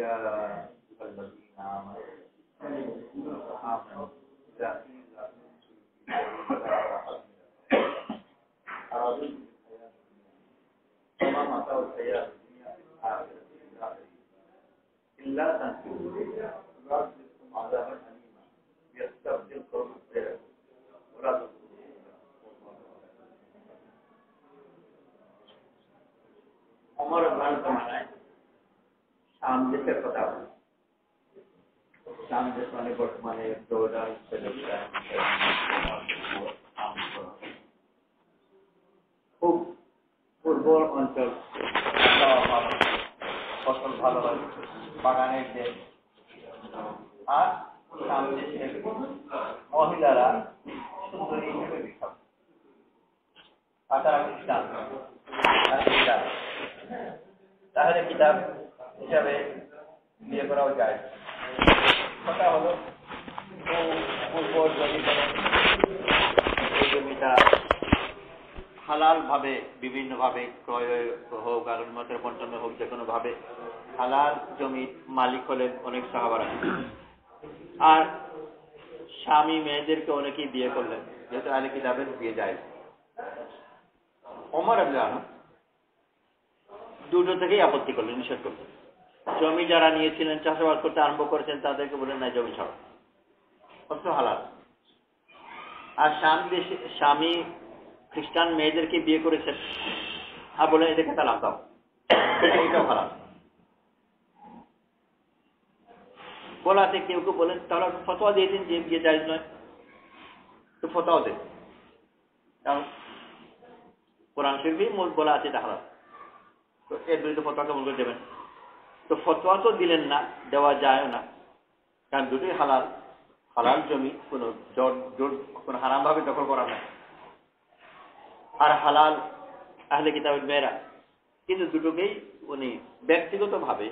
الذين آمنوا إذا قيل لهم أرادوا وما متاع الحياة الدنيا في الآخرة إلا تنفذوا يعذبكم عذابا أليما يستبدل قوما غيركم ولا تضروه عمر بن زمانه शाम जैसे पता हो शाम जैसे वाले वर्तमान जोरदार খুব উর্বর অঞ্চল ফসল ভালো হয় বাগানের দেশ আর সামনে মহিলারা সুন্দরী হিসেবে বিখ্যাত আর তারা খ্রিস্টান তাহলে কিতাব হিসাবে বিয়ে করাও যায় কথা হলো এই জমিটা হালাল ভাবে বিভিন্ন ভাবে ক্রয় হোক আর উন্মতের বন্টন হোক যে কোনো ভাবে হালাল জমির মালিক হলেন অনেক সাহাবারা আর স্বামী মেয়েদেরকে অনেকেই বিয়ে করলেন যেহেতু আহলে কিতাবের বিয়ে যায় ওমর রাদিয়াল্লাহু আনহু দুটো থেকেই আপত্তি করলেন নিষেধ করলেন জমি যারা নিয়েছিলেন চাষাবাদ করতে আরম্ভ করেছেন তাদেরকে বলেন না জমি ছাড়ো অর্থ হালাল আর স্বামী খ্রিস্টান মেয়েদেরকে বিয়ে করেছেন আর বলেন এদেরকে তালাক দাও এটাও হালাল বলাতে কেউ কেউ বলেন তাহলে ফতোয়া দিয়ে দিন যে বিয়ে জায়েজ নয় তো ফতোয়াও দেন কারণ কোরআন শরীফে বলা আছে এটা হালাল তো এর বিরুদ্ধে ফতোয়া কেমন করে দেবেন তো ফতোয়া তো দিলেন না দেওয়া যায় না কারণ দুটোই হালাল হালাল জমি কোনো কোনো হারাম ভাবে দখল করা না আর হালাল আহলে কিতাবের মেয়েরা কিন্তু দুটোকেই উনি ব্যক্তিগত ভাবে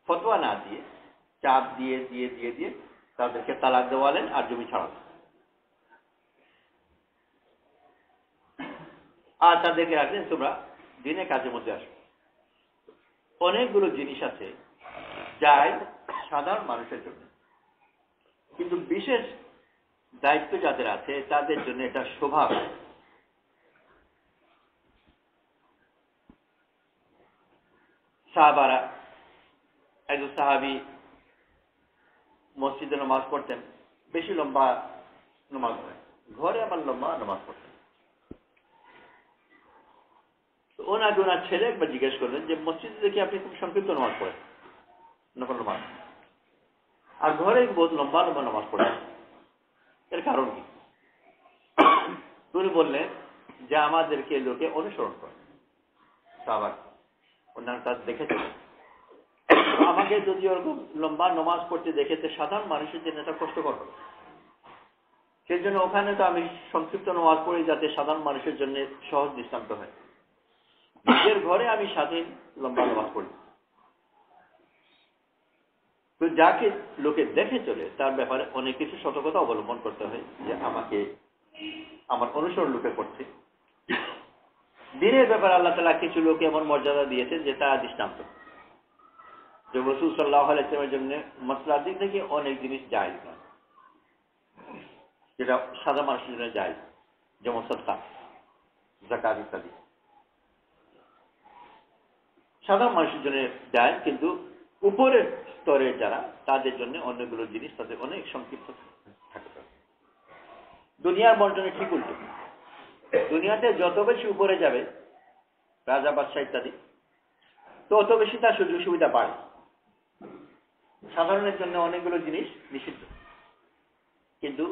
ফতোয়া না দিয়ে চাপ দিয়ে দিয়ে দিয়ে দিয়ে তাদেরকে তালাক দেওয়ালেন আর জমি ছাড়ালেন আর তাদেরকে রাখলেন তোমরা দিনে কাজের মধ্যে আসো অনেকগুলো জিনিস আছে যাই সাধারণ মানুষের জন্য কিন্তু বিশেষ দায়িত্ব যাদের আছে তাদের জন্য এটা স্বভাব সাহাবারা একজন সাহাবী মসজিদে নামাজ পড়তেন বেশি লম্বা নামাজ নয় ঘরে আবার লম্বা নামাজ পড়তেন ওনাকে ওনার ছেলে একবার জিজ্ঞেস করলেন যে মসজিদে দেখি আপনি খুব সংক্ষিপ্ত নামাজ পড়েন নফল নামাজ আর ঘরে বহুত লম্বা লম্বা নামাজ পড়েন এর কারণ কি তিনি বললেন যে আমাদেরকে লোকে অনুসরণ করে সাহাবা ওনার কাজ দেখেছে আমাকে যদি ওরকম লম্বা নামাজ পড়তে দেখেছে সাধারণ মানুষের জন্য এটা কষ্টকর হবে সেই জন্য ওখানে তো আমি সংক্ষিপ্ত নামাজ পড়ি যাতে সাধারণ মানুষের জন্য সহজ দৃষ্টান্ত হয় নিজের ঘরে আমি স্বাধীন লম্বা নামাজ পড়ি তো যাকে লোকে দেখে চলে তার ব্যাপারে অনেক কিছু সতর্কতা অবলম্বন করতে হয় যে আমাকে আমার অনুসরণ লোকে করছে দিনের ব্যাপারে আল্লাহ তাআলা কিছু লোকে এমন মর্যাদা দিয়েছেন যে তা দৃষ্টান্ত যে রাসূল সাল্লাল্লাহু আলাইহি ওয়াসাল্লামের জন্য মাসলার দিক থেকে অনেক জিনিস জায়েজ না যেটা সাধারণ মানুষের জন্য জায়েজ যেমন সাদকা যাকাত ইত্যাদি সাধারণ মানুষের জন্য জায়েজ কিন্তু উপরের স্তরের যারা তাদের জন্য অনেকগুলো জিনিস তাদের অনেক সংক্ষিপ্ত থাকতে পারে দুনিয়ার বন্টনে ঠিক উল্টো দুনিয়াতে যত বেশি উপরে যাবে রাজা বাদশাহ ইত্যাদি তত বেশি তার সুযোগ সুবিধা বাড়ে সাধারণের জন্য অনেকগুলো জিনিস নিষিদ্ধ কিন্তু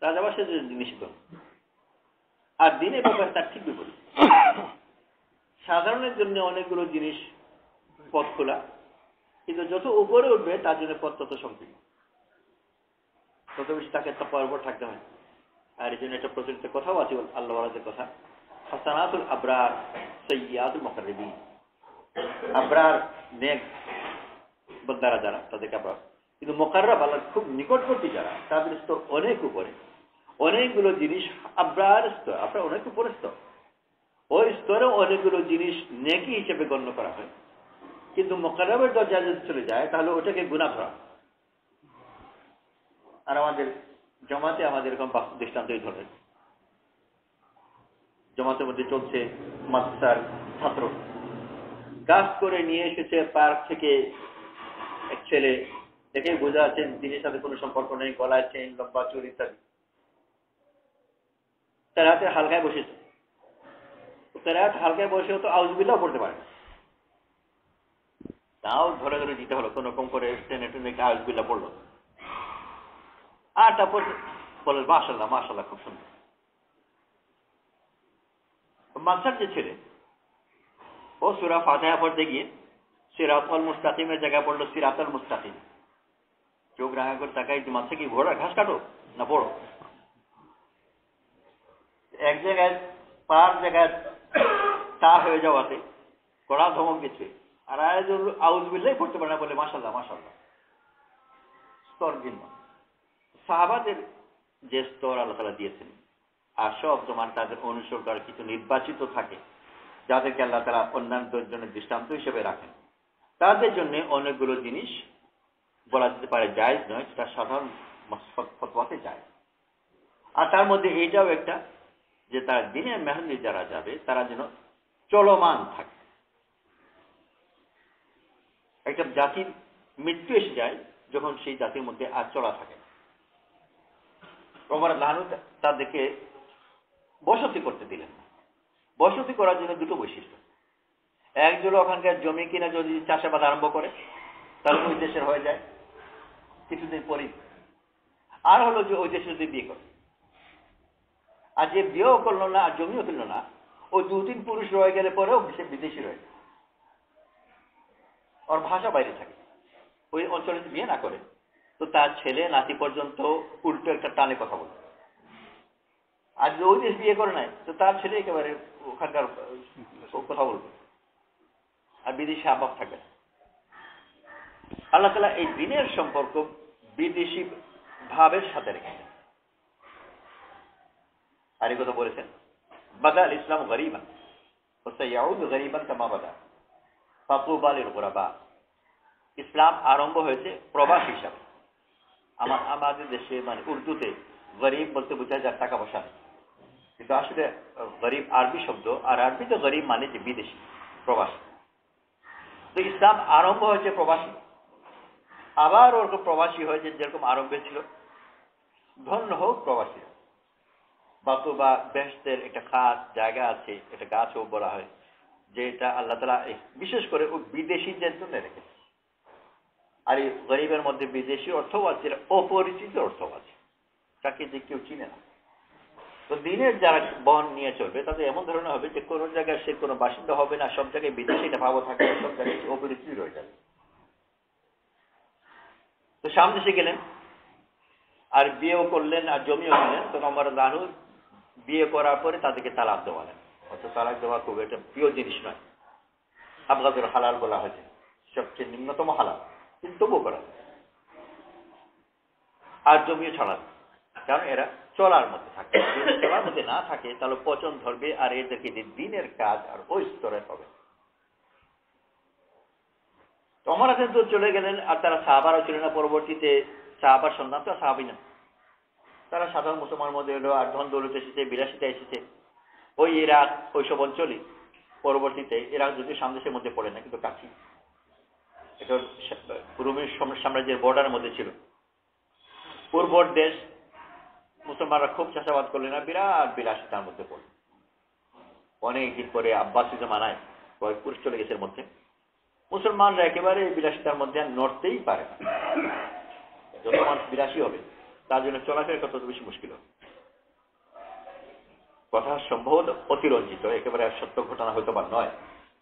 রাজা বাদশাহের জন্য নিষিদ্ধ আর দিনের ব্যাপারে তার ঠিক বিপরীত সাধারণের জন্য অনেকগুলো জিনিস পথ খোলা কিন্তু যত উপরে উঠবে তার জন্য পথ তত সংকীর্ণ তত বেশি তাকে তাকওয়ার উপর থাকতে হয় আর এই জন্য একটা প্রচলিত কথাও আছে আল্লাহ ওয়ালাদের কথা হাসানাতুল আবরার সাইয়্যাতুল মুকাররাবিন আবরার নেক বান্দারা যারা তাদেরকে আবরার কিন্তু মুকাররাব আল্লাহর খুব নিকটবর্তী যারা তাদের স্তর অনেক উপরে অনেকগুলো জিনিস আবরার স্তর আপনার অনেক উপরে স্তর ওই স্তরে অনেকগুলো জিনিস নেকি হিসেবে গণ্য করা হয় কিন্তু মুকাররবের দরজায় যদি চলে যায় তাহলে ওটাকে গুনাহ ধরা। আর আমাদের জমাতে আমাদের এরকম দৃষ্টান্তই ধরে, জমাতের মধ্যে চলছে মাদ্রাসার ছাত্র গাছ করে নিয়ে এসেছে পার্ক থেকে এক ছেলে, দেখে বোঝা যাচ্ছে দিনের সাথে কোনো সম্পর্ক নেই, গলায় চেন, লম্বা চুল ইত্যাদি। তার হাতে হালকায় বসেছে, তার হাত হালকায় বসেও তো আউযুবিল্লাহ পড়তে পারে না, তাও ধরে ধরে দিতে হলো, কোন রকম করে টেনে টেনে আউযুবিল্লাহ পড়লো। আর তারপর বলে মাশাআল্লাহ মাশাআল্লাহ, খুব সুন্দর। মাদ্রাসার যে ছেলে, ও সূরা ফাতিহা পড়তে গিয়ে সিরাতাল মুস্তাকিমের জায়গায় পড়লো সিরাতাল মুস্তাকিম। চোখ রাঙা করে তাকাই, মাঝে কি ঘোড়া ঘাস কাটো না পড়ো। এক জায়গায় পার জায়গায় তা হয়ে যাওয়াতে কড়া ধমক দিচ্ছে, আর আউযুবিল্লাহ পড়তে পারে না, বলে মাশাআল্লাহ মাশাআল্লাহ। স্তর ভিন্ন। সাহাবাদের যে স্তর আল্লাহ তাআলা দিয়েছেন, আর সব জমান তাদের অনুসরণ করার কিছু নির্বাচিত থাকে যাদেরকে আল্লাহ তাআলা অন্যান্যদের জন্য দৃষ্টান্ত হিসেবে রাখেন, তাদের জন্য অনেকগুলো জিনিস বলা যেতে পারে জায়েজ নয়, সেটা সাধারণ ফতোয়াতে যায়। আর তার মধ্যে এইটাও একটা, যে তার দিনের মেহনতি যারা যাবে তারা যেন চলমান থাকে। একটা জাতির মৃত্যু এসে যায় যখন সেই জাতির মধ্যে আর চলা থাকে। ওমর রাদিয়াল্লাহু আনহু তাদেরকে বসতি করতে দিলেন না। বসতি করার জন্য দুটো বৈশিষ্ট্য, এক হলো ওখানকার জমি কিনা যদি চাষাবাদ আরম্ভ করে তাহলে ওই দেশের হয়ে যায় কিছুদিন পরেই, আর হলো যে ওই দেশে যদি বিয়ে করে, আর যে বিয়েও করলো না আর জমিও কিনলো না, ওই 2-3 পুরুষ রয়ে গেলে পরেও সে বিদেশি রয়ে যায়, ওর ভাষা বাইরে থাকে। ওই অঞ্চলে বিয়ে না করে তো তার ছেলে নাতি পর্যন্ত উল্টো একটা টানে কথা বলবে। আর যে ওই দেশ বিয়ে করে নাই তো তার ছেলে একেবারে ওখানকার কথা বলবে, আর বিদেশি আবাব থাকে না। আল্লাহ তাআলা এই দিনের সম্পর্ক বিদেশি ভাবের সাথে রেখেছেন। আর এই কথা বলেছেন, বাদাল ইসলাম গরীবান ওয়া সায়াউদু গরীবান কামা বাদা ফাতুবা লিল গুরাবা। ইসলাম আরম্ভ হয়েছে প্রবাসী হিসাবে। আমাদের দেশে মানে উর্দুতে গরিব বলতে বোঝায় যার টাকা পয়সা নেই, কিন্তু আসলে গরিব আরবি শব্দ, আর আরবিতে গরিব মানে যে বিদেশি, প্রবাসী। তো ইসলাম আরম্ভ হয়েছে প্রবাসী, আবার ওরকম প্রবাসী হয়েছে যেরকম আরম্ভে ছিল। ধন্য হোক প্রবাসী। বাতুবা বেহেশতের একটা খাস জায়গা আছে, এটা গাছও বলা হয়, যেটা আল্লাহ তাআলা বিশেষ করে ওই বিদেশিদের জন্য রেখেছে। আর এই গরিবের মধ্যে বিদেশি অর্থও আছে, অপরিচিত অর্থও আছে, তাকে যে কেউ চিনে না। তো দিনের যারা বহন নিয়ে চলবে তাদের এমন ধরনের হবে যে কোনো জায়গায় সে কোনো বাসিন্দা হবে না, সব জায়গায় বিদেশি এটা ভাবও থাকবে, সব জায়গায় অপরিচিত রয়ে যাবে। তো সামনে এসে গেলেন আর বিয়েও করলেন আর জমিও কিনলেন। তো ওমর রাদিয়াল্লাহু আনহু বিয়ে করার পরে তাদেরকে তালাক দেওয়ালেন। অর্থাৎ তালাক দেওয়া খুব একটা প্রিয় জিনিস নয়, আবগাদুল হালাল বলা হয়েছে, সবচেয়ে নিম্নতম হালাল, কিন্তু তবুও করা। আর জমিও ছাড়ালেন, কারণ এরা চলার মধ্যে থাকে। যদি চলার মধ্যে না থাকে তাহলে পচন ধরবে, আর এদেরকে যে দিনের কাজ আর ওই স্তরে হবে। ওমর রাদিয়াল্লাহু আনহু চলে গেলেন, আর তারা সাহাবারও ছিলেন না। পরবর্তীতে সাহাবার সন্তান তো সাহাবী না, তারা সাধারণ মুসলমানের মধ্যে এলো, আর ধন দৌলত এসেছে, বিলাসিতা এসেছে। ওই ইরাক ওইসব অঞ্চলই পরবর্তীতে, ইরাক যদি সামদেশের মধ্যে পড়ে না কিন্তু কাছে, এটা রোমের সাম্রাজ্যের বর্ডারের মধ্যে ছিল। পূর্বর দেশ, মুসলমানরা খুব চাষাবাদ করলেন, আর বিরাট বিলাসিতার মধ্যে পড়ল। অনেকদিন পরে আব্বাসী জমানায় কয়েক পুরুষ চলে গেছে এর মধ্যে। মুসলমানরা একেবারে বিলাসিতার মধ্যে নড়তেই পারে না। যত মানুষ বিলাসী হবে তার জন্য চলাফেরা কত বেশি মুশকিল হবে। কথা সম্ভবত অতিরঞ্জিত, একেবারে সত্য ঘটনা হয়তো বা নয়,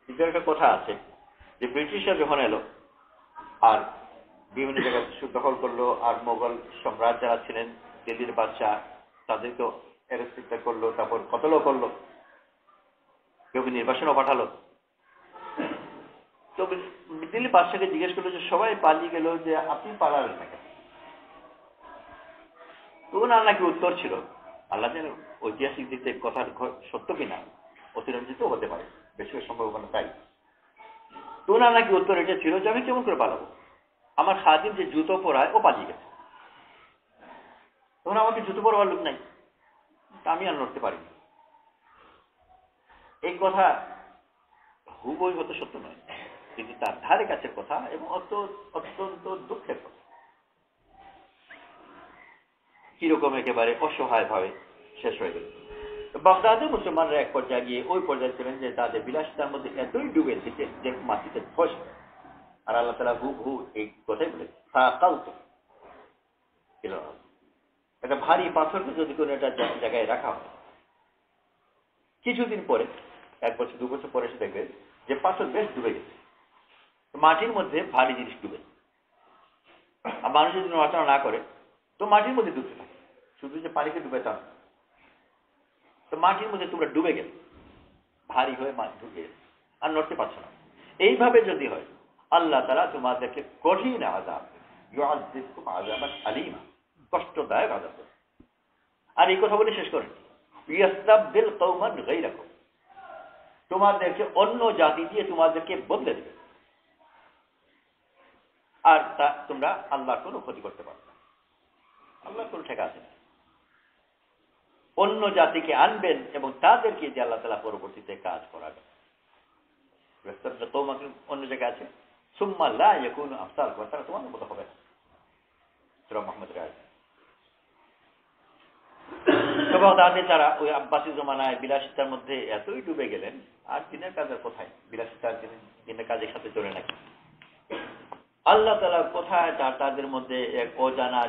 কিন্তু একটা কথা আছে যে ব্রিটিশরা যখন এলো আর বিভিন্ন জায়গায় দখল করলো, আর মোগল সম্রাট যারা ছিলেন দিল্লির বাদশাহ তাদেরকেও অ্যারেস্ট করলো, তারপর কতলও করলো, কেউ নির্বাসনও পাঠালো। তো দিল্লি বাদশাকে জিজ্ঞেস করলো যে সবাই পালিয়ে গেল, যে আপনি পালালেন না কেন? তো ওনার নাকি উত্তর ছিল, আল্লাহ যেন ঐতিহাসিক দিক থেকে কথার সত্য কিনা অতিরঞ্জিত হতে পারে, বেশি সম্ভাবনা তাই। তো ওনার নাকি উত্তর এটা ছিল যে আমি কেমন করে পালাবো, আমার খাদিম যে জুতো পরায় ও পালিয়ে গেছে, তখন আমাকে জুতো পরবার লোক নাই, আমি আর লড়তে পারি। এই কথা হুবই হতো সত্য নয়, কিন্তু তার ধারে কাছের কথা এবং অত্যন্ত দুঃখের কথা। কিরকম একেবারে অসহায় ভাবে শেষ হয়ে গেল। বাগদাদে মুসলমানরা এক পর্যায়ে গিয়ে ওই পর্যায়ে ছিলেন যে তাদের বিলাসিতার মধ্যে এতই ডুবে দিচ্ছে যে মাটিতে ধস। আর আল্লাহ তাআলা হু এই কথাই বলে একটা ভারী পাথরকে যদি কোনো একটা জায়গায় রাখা হয়, কিছুদিন পরে 1 বছর 2 বছর পরে এসে দেখবে যে পাথর বেশ ডুবে গেছে, মাটির মধ্যে ভারী জিনিস ডুবে। আর মানুষ যদি নড়াচড়া না করে তো মাটির মধ্যে ডুবতে থাকে, শুধু যে পানিকে ডুবে তা, তো মাটির মধ্যে তোমরা ডুবে গেলে ভারী হয়ে মাছ ঢুকে আর নড়তে পারছো না। এইভাবে যদি হয় আল্লাহ তাআলা তোমাদেরকে কঠিন আযাব, ইউআযযিবকুম আযাবান আলীমা, কষ্টদায়ক আযাব। আর এই কথা বলে শেষ করেন, ইয়াস্তাবদিল কওমান গায়রাকুম, তোমাদেরকে অন্য জাতি দিয়ে তোমাদেরকে বদলে দেবে, আর তা তোমরা আল্লাহর কোনো ক্ষতি করতে পারবে না। আল্লাহর কোনো ঠেকা আছে না। অন্য জাতিকে আনবেন এবং তাদেরকে যে আল্লাহ তাআলা পরবর্তীতে কাজ করাবেন। অন্য জায়গায় আছে সুম্মা লা ইয়াকুনু আমসালকুম, তারা তোমাদের মতো হবে না। সূরা মুহাম্মদের আয়াত। তখন তাদের তারা ওই আব্বাসী জমানায় বিলাসিতার মধ্যে এতই ডুবে গেলেন, আর দিনের কাজের কোথায়, বিলাসিতার দিনের কাজের সাথে চলে নাকি। আল্লাহ তাআলা কোথায় তাদের মধ্যে এক অজানা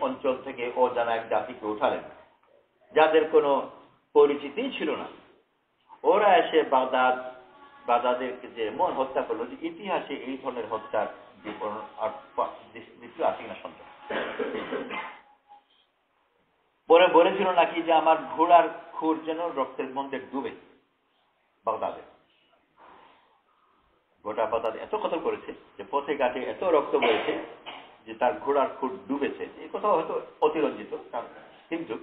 অঞ্চল থেকে অজানা এক জাতিকে উঠালেন, যাদের কোনো পরিচিতি ছিল না। ওরা এসে বাগদাদেরকে যে এমন হত্যা করলো যে ইতিহাসে এই ধরনের হত্যার দ্বিতীয় আসি না সন্তান। পরে বলেছিল নাকি যে আমার ঘোড়ার খুর যেন রক্তের মধ্যে ডুবে। বাগদাদে গোটা বাগদাদ এত কতল করেছে যে পথে ঘাটে এত রক্ত বয়েছে যে তার ঘোড়ার খুর ডুবেছে। এই কথা হয়তো অতিরঞ্জিত, কিন্তু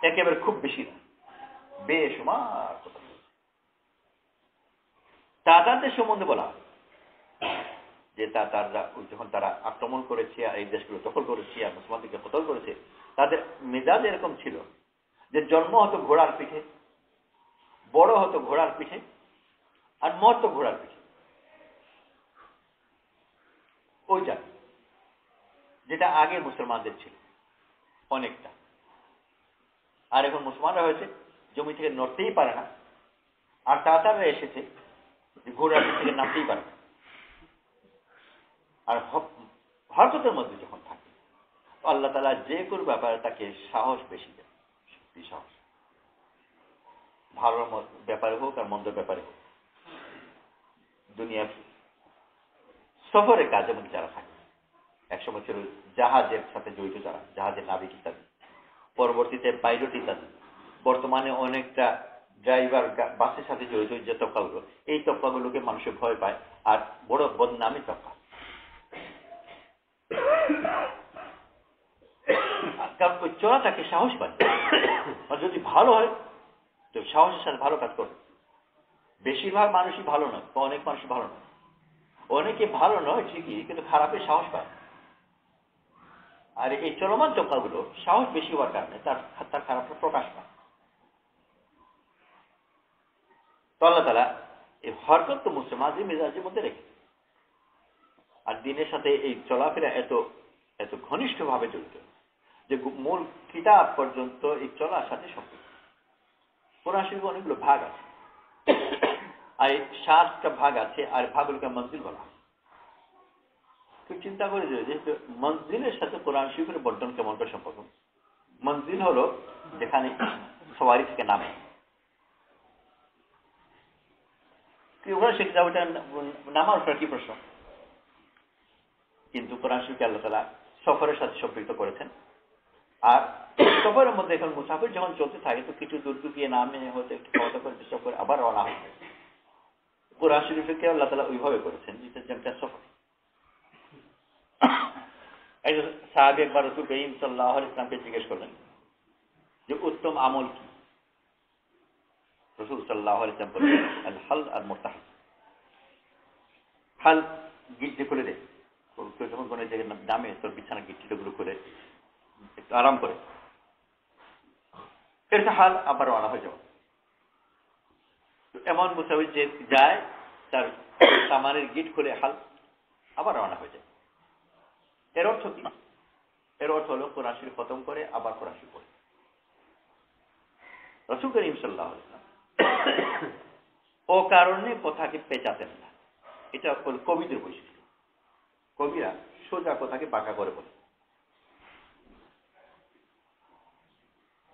একেবারে খুব বেশি না, বেশুমার কথা। তাতারদের সম্বন্ধে বলা যে তাতাররা যখন তারা আক্রমণ করেছে আর এই দেশগুলো দখল করেছে আর মুসলমানদেরকে কতল করেছে, তাদের মেজাজ এরকম ছিল যে জন্ম হতো ঘোড়ার পিঠে, বড় হতো ঘোড়ার পিঠে, আর মরতো ঘোড়ার পিঠে। ওই জাতি যেটা আগে মুসলমানদের ছিল অনেকটা, আর এখন মুসলমানরা হয়েছে জমি থেকে নড়তেই পারে না, আর তাতাররা এসেছে ঘোড়ার পিঠ থেকে নামতেই পারে না। আর হরকতের মধ্যে যখন থাকে আল্লাহ তাআলা যে কোনো ব্যাপারে তাকে সাহস বেশি দেয়, শক্তি সাহস, ভালো ব্যাপারে হোক আর মন্দ ব্যাপারে হোক। দুনিয়ার সফরের কাজের মধ্যে যারা থাকে, একসময় ছিল জাহাজের সাথে জড়িত যারা, জাহাজের নাবিক ইত্যাদি, পরবর্তীতে পাইলট ইত্যাদি, বর্তমানে অনেকটা ড্রাইভার বাসের সাথে জড়িত যে তবকাগুলো, এই তবকাগুলোকে মানুষের ভয় পায় আর বড় বদনামী তবকা। কারণ ওই চোরা তাকে সাহস পায়, আর যদি ভালো হয় তো সাহসের সাথে ভালো কাজ করবে। বেশিরভাগ মানুষই ভালো নয়, বা অনেক মানুষই ভালো নয়, অনেকে ভালো নয় ঠিকই, কিন্তু খারাপের সাহস পায়। আর এই চলমান তবকাগুলো সাহস বেশি হওয়ার কারণে তার খারাপটা প্রকাশ পায়। তো আল্লাহ তাআলা এই হরকত তো মুসলমানদের মেজাজের মধ্যে রেখে, আর দিনের সাথে এই চলাফেরা এত এত ঘনিষ্ঠ ভাবে জড়িত যে মূল কিতাব পর্যন্ত এই চলার সাথে সম্পৃক্ত। কোরআন শরীফে অনেকগুলো ভাগ আছে, আর এই 7টা ভাগ আছে, আর ভাগগুলোকে মঞ্জিল বলা হয়। তুই চিন্তা করে যে মঞ্জিলের সাথে কোরআন শরীফের বন্টন কেমন করে সম্পর্ক। মঞ্জিল হলো যেখানে সওয়ারি থেকে নামে, ওখানে শিখতে যাবে, নামার উপর কি প্রশ্ন। কিন্তু কোরআন শরীফকে আল্লাহ তাআলা সফরের সাথে সম্পৃক্ত করেছেন। আর সফরের মধ্যে এখন মুসাফির যখন চলতে থাকে তো কিছু দূর গিয়ে নামে হয়তো একটু খাওয়া দাওয়া করে চেষ্টা করে আবার রওনা হয়। কোরআন শরীফকে আল্লাহ তাআলা ওইভাবে করেছেন যেটা সফর। একজন সাহাবী একবার রাসূল করিম সাল্লাল্লাহু আলাইহি ওয়াসাল্লামকে জিজ্ঞেস করলেন যে উত্তম আমল কি। রাসূল সাল্লাল্লাহু আলাইহি ওয়াসাল্লাম বললেন আল হাল আর মুরতাহিল, হাল গিটটি খুলে দেয়, যখন কোনো জায়গায় নামে তোর বিছানা গিটটিগুলো খুলে একটু আরাম করে, এটা হাল আবার রওনা হয়ে যাবে। এমন মুসাফির যে যায় তার সামানের গিট খুলে হাল আবার রওনা হয়ে যায়। এর অর্থ কি? এর অর্থ হলো কোরআন শরীফ খতম করে আবার কোরআন শরীফ পড়ে। রাসূল করিম সাল্লাল্লাহু আলাইহি ওয়াসাল্লাম ও কারণে কথাকে পেঁচাতেন না। এটা হল কবিদের বৈশিষ্ট্য। কবিরা সোজা কথাকে বাঁকা করে বলে।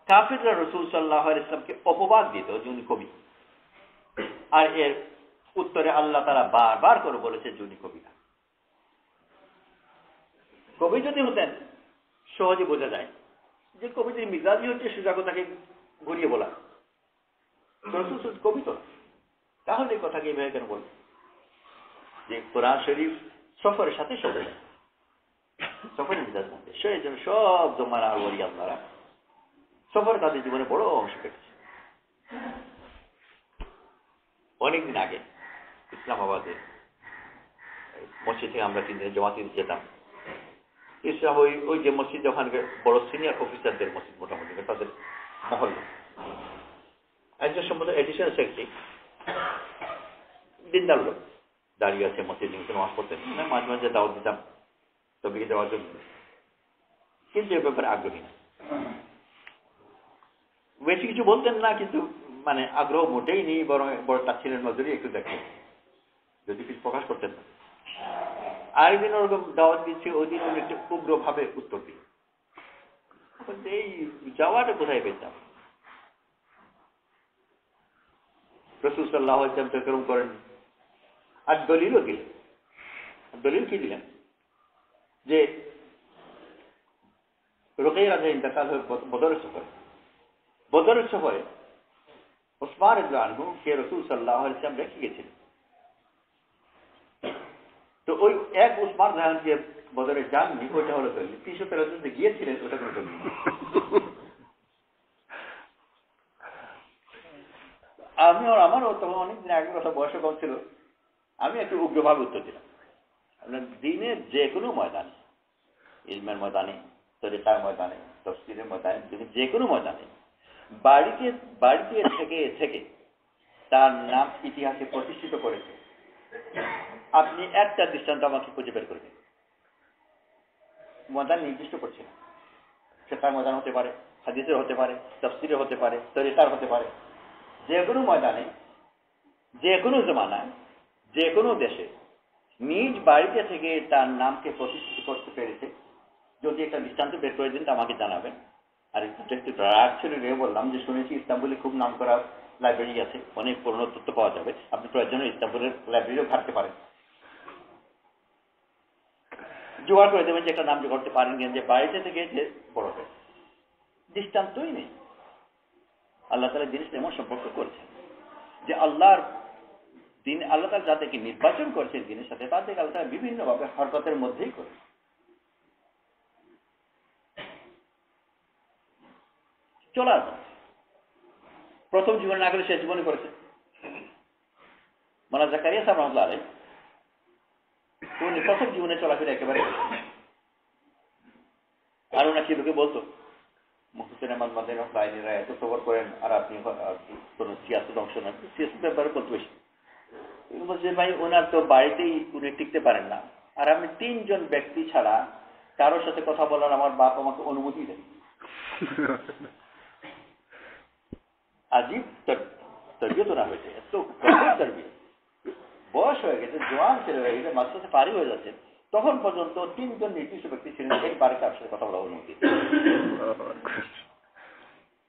কাফিররা রাসূল সাল্লাল্লাহু আলাইহি ওয়াসাল্লামকে অপবাদ দিত যে উনি কবি, আর এর উত্তরে আল্লাহ তাআলা বারবার করে বলেছে যে উনি কবি না। কবি যদি হতেন সহজে বোঝা যায় যে কবিদের মিজাজই হচ্ছে সোজা কথাকে ঘুরিয়ে বলা। রাসূল কবি তো, তাহলে কথাকে এভাবে কেন বলবে যে কোরআন শরীফ সফরের সাথে সফর, সফরের মিজাজ মধ্যে সেই জন্য সব জমানা ওলি আল্লাহরা সফর তাদের জীবনে বড় অংশ পেয়েছে। অনেকদিন আগে ইসলামাবাদে মসজিদ থেকে আমরা 3 দিনের জমাতে যেতাম। ইসলাম ওই যে মসজিদ, ওখানে বড় সিনিয়র অফিসারদের মসজিদ, মোটামুটি তাদের মহল্লা, একজন সম্ভবত এডিশনাল সেক্রেটারি, দিনদার লোক, দাঁড়িয়ে আছে মসজিদ নামাজ পড়তেন। মাঝে মাঝে দাওয়াত দিতাম তবিকে দেওয়ার জন্য, কিন্তু এ ব্যাপারে আগ্রহী না। বেশি কিছু বলতেন না, কিন্তু মানে আগ্রহ মোটেই নেই, বরং বড় তাচ্ছিলের নজরে একটু দেখেন, যদি কিছু প্রকাশ করতেন না। আরেকদিন ওরকম দাওয়াত দিচ্ছি, ওই দিন উনি একটু উগ্রভাবে উত্তর দিই, এই যাওয়াটা কোথায় পেতাম? রাসূল সাল্লাল্লাহু আলাইহি ওয়াসাল্লাম এরকম করেন। আর দলিলও দিলেন। দলিল কি দিলেন? যে রুকাইয়া রাদিয়াল্লাহু ইন্তেকাল হয়ে বদরের সফরে, বদরের সফরে উসমান রাদিয়াল্লাহু আনহু কে রাসূল সাল্লাল্লাহু আলাইহি ওয়াসাল্লাম রেখে গেছিলেন। তো ওই এক উসমান রাদিয়াল্লাহু যে বদরে যাননি, ওইটা হলো দলিল। 313 জন গিয়েছিলেন, ওটা কোনো দলিল না। আমারও তখন অনেকদিন আগের কথা, বয়স কম ছিল, আমি একটু উগ্রভাবে উত্তর দিলাম। আপনার দিনের যে কোনো ময়দানে, ইলমের ময়দানে, তরিকার ময়দানে, তাফসীরের ময়দানে, যে কোনো ময়দানে বাড়িতে থেকে থেকে তার নাম ইতিহাসে প্রতিষ্ঠিত করেছে, আপনি একটা দৃষ্টান্ত আমাকে খুঁজে বের করবেন। ময়দান নির্দিষ্ট করছে না, ফিকহের ময়দান হতে পারে, হাদিসের হতে পারে, তাফসীরের হতে পারে, তরিকার হতে পারে। যে কোনো ময়দানে, যে কোনো জমানায়, যে কোনো দেশে নিজ বাড়িতে থেকে তার নামকে প্রতিষ্ঠিত করতে পেরেছে, যদি একটা দৃষ্টান্ত বের করে দিন তা আমাকে জানাবেন। আর একটু রাগ ছিল রেগে বললাম যে শুনেছি ইস্তাম্বুলে খুব নাম করা লাইব্রেরি আছে, অনেক পুরনো তথ্য পাওয়া যাবে, আপনি প্রয়োজনে ইস্তাম্বুলের লাইব্রেরিও ঘাটতে পারেন, জোগাড় করে দেবেন যে একটা নাম করতে পারেন কিনা, যে বাড়িতে থেকে যে বড় হয়। দৃষ্টান্তই নেই। আল্লাহ তাআলা জিনিস এমন সম্পর্ক করেছেন যে আল্লাহর দিন, আল্লাহ তাআলা যাদেরকে নির্বাচন করেছেন দিনের সাথে, তাদেরকে আল্লাহ তাআলা বিভিন্নভাবে হরকতের মধ্যেই করে। চলার প্রথম জীবনে না করে শেষ জীবনে করেছে। মাওলানা জাকারিয়া সাহেব রাহমাতুল্লাহ আলাইহি, উনি প্রথম জীবনে চলাফেরা একেবারে, আর ওনাকে লোকে বলতো মুহসিন আহমদ মাদানী রাহমাতুল্লাহ এত সবর করেন, আর আপনি কোন সিয়াসত অংশ নেন, সিয়াসত ব্যাপারে বলতে বেশি বলছে, ভাই ওনার তো বাড়িতেই উনি টিকতে পারেন না, আর আমি 3 জন ব্যক্তি ছাড়া কারোর সাথে কথা বলার আমার বাপ আমাকে অনুমতি দেন। আজীব তরবিয়ত না হয়েছে, এত তরবিয়ত, বয়স হয়ে গেছে, জোয়ান ছেলে হয়ে গেছে, মাদ্রাসা পারি হয়ে যাচ্ছে, তখন পর্যন্ত 3 জন নির্দিষ্ট ব্যক্তি ছিলেন একবারে কারোর সাথে কথা বলার অনুমতি।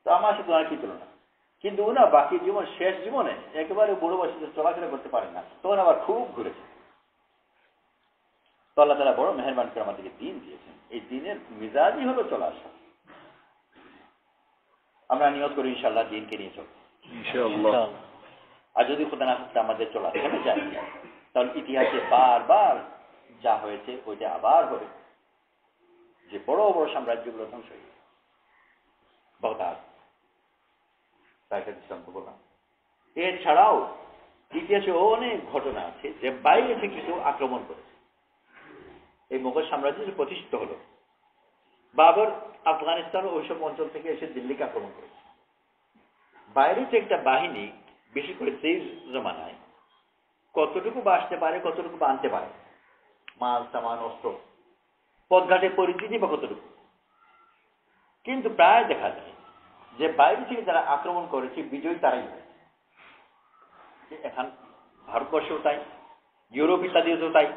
তো আমার সাথে ওনার কি তুলনা, কিন্তু ওনা বাকি জীবন, শেষ জীবনে একেবারে বুড়ো বয়সে চলাফেরা করতে পারেন না, তখন আবার খুব ঘুরেছে। তো আল্লাহ তাআলা বড় মেহেরবান করে আমাদেরকে দিন দিয়েছেন, এই দিনের মিজাজই হলো চলা আসা। আমরা নিয়ত করি ইনশাআল্লাহ দিনকে নিয়ে চলব ইনশাআল্লাহ। আর যদি খোদা না করতে আমাদের চলা থেমে যায়, তাহলে ইতিহাসে বারবার যা হয়েছে ওইটা আবার হবে, যে বড় বড় সাম্রাজ্যগুলো ধ্বংস হয়ে গেছে। বাগদাদ, তাকে দৃষ্টান্ত বললাম। এছাড়াও ইতিহাসে অনেক ঘটনা আছে যে বাইরে থেকে কেউ আক্রমণ করেছে। এই মোগল সাম্রাজ্য যে প্রতিষ্ঠিত হলো, বাবর আফগানিস্তান ও ওইসব অঞ্চল থেকে এসে দিল্লিকে আক্রমণ করেছে। বাইরে থেকে একটা বাহিনী, বেশি করে সেই জমানায়, কতটুকু বাঁচতে পারে, কতটুকু বাঁধতে পারে, মাল সামান অস্ত্র, পথঘাটের পরিচিতি বা কতটুকু। কিন্তু প্রায় দেখা যায় যে বাইরে থেকে যারা আক্রমণ করেছে বিজয়ী তারাই হয়। এখন ভারতবর্ষেও তাই, ইউরোপ ইত্যাদিও তাই।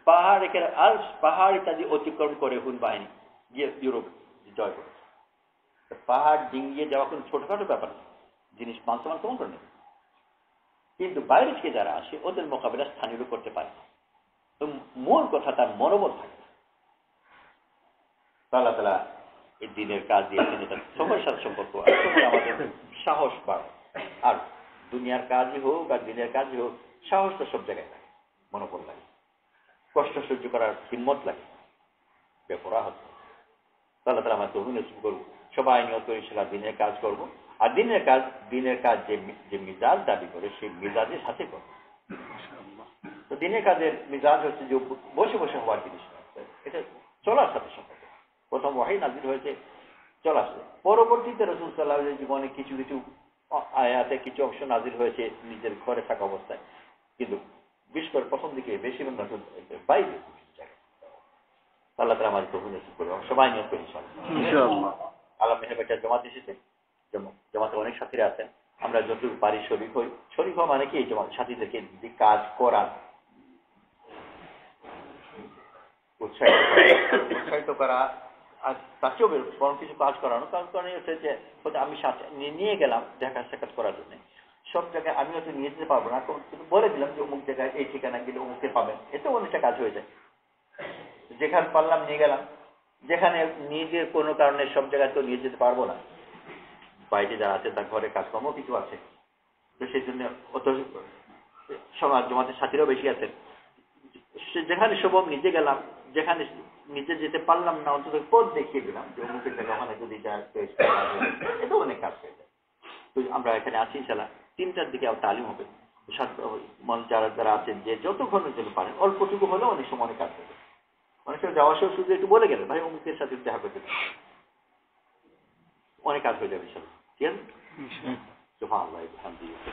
পাহাড় ইত্যাদি অতিক্রম করে হুন বাহিনী গিয়ে ইউরোপ জয় করেছে। পাহাড় ডিঙ্গিয়ে যাওয়া কোনো ছোটখাটো ব্যাপার না, জিনিস মানসমান কেমন করে নেবে। কিন্তু বাইরে থেকে যারা আসে ওদের মোকাবিলা স্থানীয় করতে পারে না। তো মূল কথা তার মনোবল থাকে। আল্লাহ তাআলা এই দিনের কাজ দিয়েছেন, এটা সবার সাথে সম্পর্ক, আমাদের সাহস বাড়ে। আর দুনিয়ার কাজই হোক আর দিনের কাজই হোক, সাহসটা সব জায়গায় লাগে, মনোবল লাগে, কষ্ট সহ্য করার হিম্মত লাগে, বেপরা হচ্ছে। আল্লাহ তাআলা আমাদের তৌফিক নসিব করুন, সবাই নিয়ত করে ইনশাআল্লাহ দিনের কাজ করব। আর দিনের কাজ যে মিজাজ দাবি করে সেই মিজাজের সাথে করব। তো দিনের কাজের মিজাজ হচ্ছে যে বসে বসে হওয়ার জিনিস, এটা চলার সাথে সম্পর্ক। প্রথম ওয়াহী নাযিল হয়েছে চলার সাথে, পরবর্তীতে রাসূল সাল্লাল্লাহু আলাইহি জীবনে কিছু কিছু আয়াতে কিছু অংশ নাযিল হয়েছে নিজের ঘরে থাকা অবস্থায়, কিন্তু বিশেষ করে প্রথম দিকে বেশিরভাগ নাযিল বাইরে। আল্লাহ তাআলা আমাদের তৌফিক নসিব করুন, সবাই নিয়ত করি ইনশাআল্লাহ। আল্লাহ মেহেরবানি জামাত এসেছে, জামাতে অনেক সাথীরা আছেন, আমরা যতটুকু পারি শরীক হই। শরীক হওয়া মানে কি, এই জামাত সাথীদেরকে কাজ করান, উৎসাহিত করা, আর তাকেও বরং কিছু কাজ করানো। কারণ হচ্ছে যে আমি সাথে নিয়ে গেলাম দেখা সাক্ষাৎ করার জন্য, সব জায়গায় আমি হয়তো নিয়ে যেতে পারবো না, কিন্তু বলে দিলাম যে অমুক জায়গায় এই ঠিকানা গেলে অমুককে পাবেন, এতেও অনেকটা কাজ হয়ে যায়। যেখানে পারলাম নিয়ে গেলাম, যেখানে নিজের কোনো কারণে সব জায়গায় তো নিয়ে যেতে পারবো না, বাইরে যারা আছে তার ঘরে কাজকর্ম কিছু আছে, তো সেই জন্য অত সমাজ জমাতের সাথীরাও বেশি আছেন। যেখানে সম্ভব নিজে গেলাম, যেখানে নিজে যেতে পারলাম না অন্তত পথ দেখিয়ে দিলাম যে অমুকের জায়গা ওখানে যদি যায়, এটা অনেক কাজ হয়ে যায়। তো আমরা এখানে আছি ইনশাআল্লাহ 3টার দিকে তালিম হবে। যারা যারা আছেন যে যতক্ষণের জন্য পারেন অল্পটুকু হলেও অনেক সময় অনেক কাজ হবে। অনেক সময় যাওয়ার সময় শুধু একটু বলে গেলেন ভাই অমুকের সাথে দেখা করতে, অনেক কাজ হয়ে যাবে ইনশাআল্লাহ। ঠিক আছে, সুবহানাল্লাহ, আলহামদুলিল্লাহ।